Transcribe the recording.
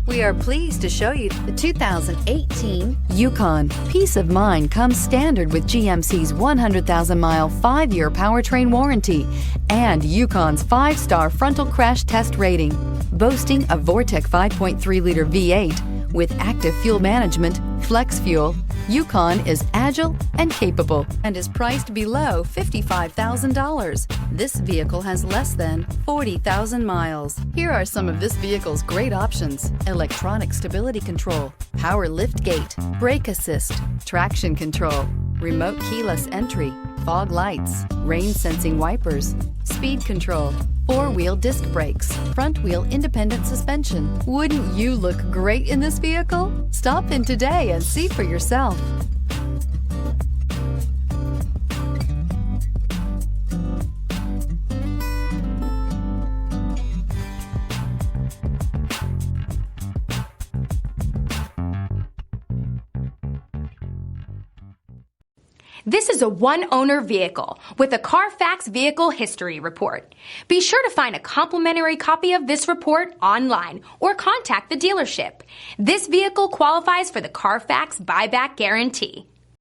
We are pleased to show you the 2018 Yukon. Peace of mind comes standard with GMC's 100,000-mile, 5-year powertrain warranty and Yukon's 5-star frontal crash test rating. Boasting a Vortec 5.3-liter V8 with active fuel management, flex fuel, Yukon is agile and capable and is priced below $55,000. This vehicle has less than 40,000 miles. Here are some of this vehicle's great options: electronic stability control, power lift gate, brake assist, traction control, remote keyless entry, fog lights, rain sensing wipers, speed control, 4-wheel disc brakes, front wheel independent suspension. Wouldn't you look great in this vehicle? Stop in today and see for yourself. This is a one-owner vehicle with a Carfax Vehicle History Report. Be sure to find a complimentary copy of this report online or contact the dealership. This vehicle qualifies for the Carfax Buyback Guarantee.